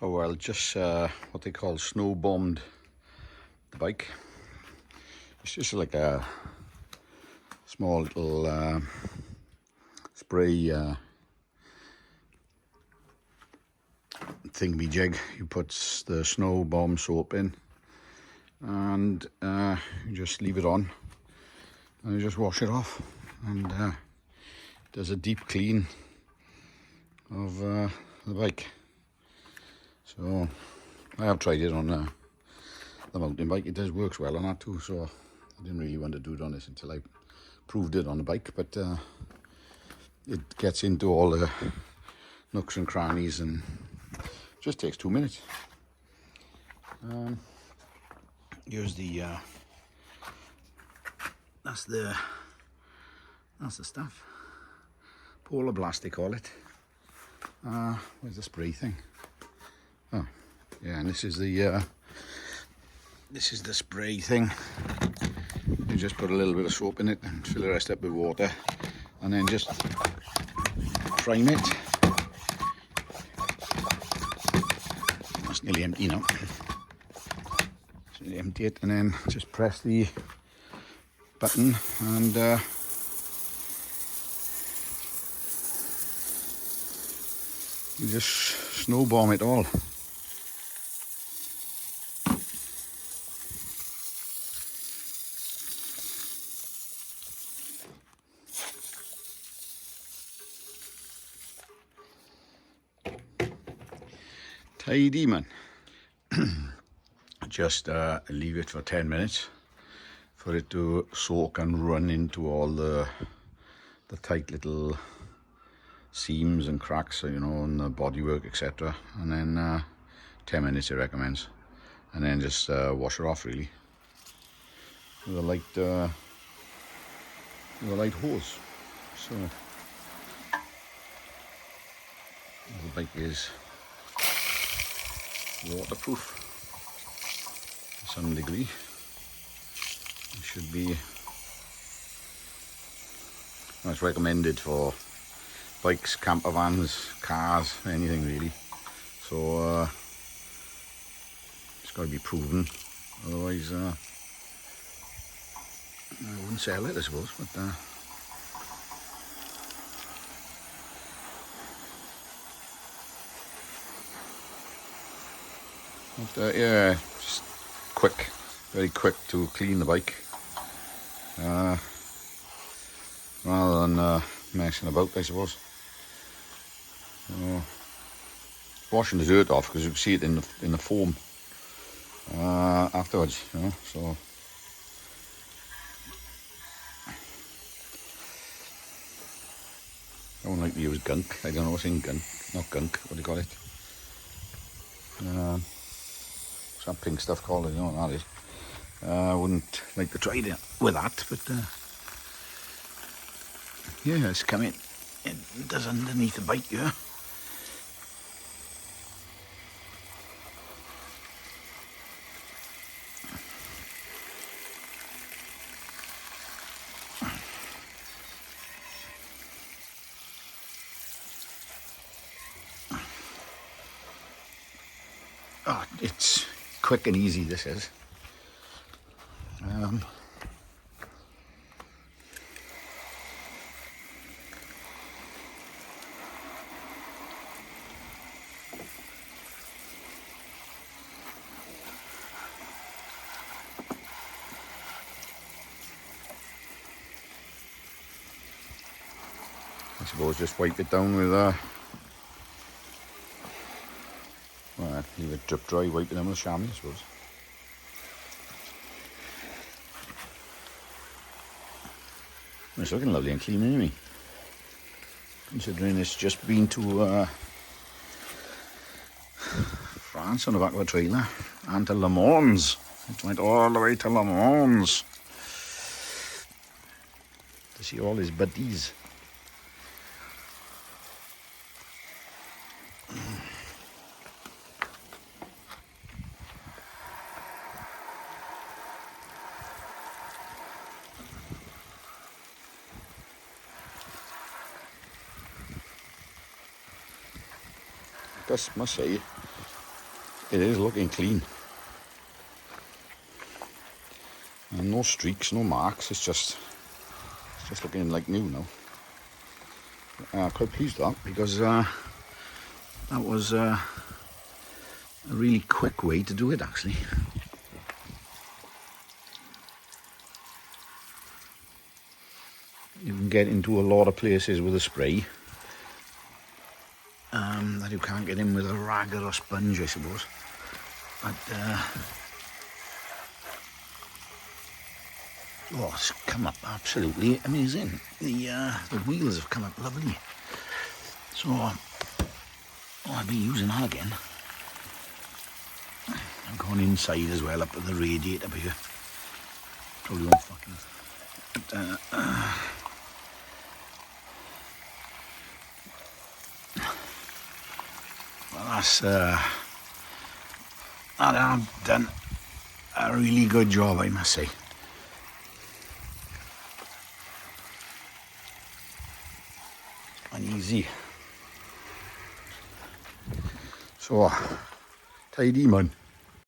Oh well, just what they call snow bombed the bike. It's just like a small little spray thingy jig. You put the snow bomb soap in and you just leave it on and you just wash it off, and does a deep clean of the bike. So I have tried it on the mountain bike. It does works well on that too, so I didn't really want to do it on this until I proved it on the bike, but it gets into all the nooks and crannies and just takes 2 minutes. Here's the that's the stuff. Polar Blast they call it. Where's the spray thing? Oh, yeah, and this is the spray thing. You just put a little bit of soap in it and fill the rest up with water, and then just prime it. That's nearly empty now. Just nearly empty it, and then just press the button and you just snow bomb it all. Tidy, man. Just leave it for 10 minutes for it to soak and run into all the tight little seams and cracks, you know, and the bodywork, etc. And then 10 minutes it recommends, and then just wash it off really with a light hose. So the bike is waterproof to some degree. It should be. It's recommended for bikes, camper vans, cars, anything really. So it's got to be proven, otherwise I wouldn't sell it, I suppose. But yeah, just quick, very quick to clean the bike, rather than messing about, I suppose. Washing the dirt off, because you can see it in the foam afterwards, you know. So I don't like to use gunk. I don't know what's in gunk, not gunk. What do you call it? Some pink stuff called it. You know what that is. I wouldn't like to try it with that, but yeah, it's coming. It does underneath the bike, yeah. Oh, it's quick and easy, this is. I suppose just wipe it down with well, leave it drip dry, wipe it down with chamois, I suppose. It's looking lovely and clean anyway, considering it's just been to France on the back of a trailer, and to Le Mans. It went all the way to Le Mans to see all his buddies. Must say, It is looking clean. And no streaks, no marks, it's just looking like new now. Quite pleased with that, because that was a really quick way to do it, actually. You can get into a lot of places with a spray that you can't get in with a rag or a sponge, I suppose. But oh, it's come up absolutely amazing. The wheels have come up lovely. So I'll be using that again. I'm going inside as well, up at the radiator up here. Probably won't fucking. But, well, that's I've done a really good job, I must say. And easy. So tidy, man.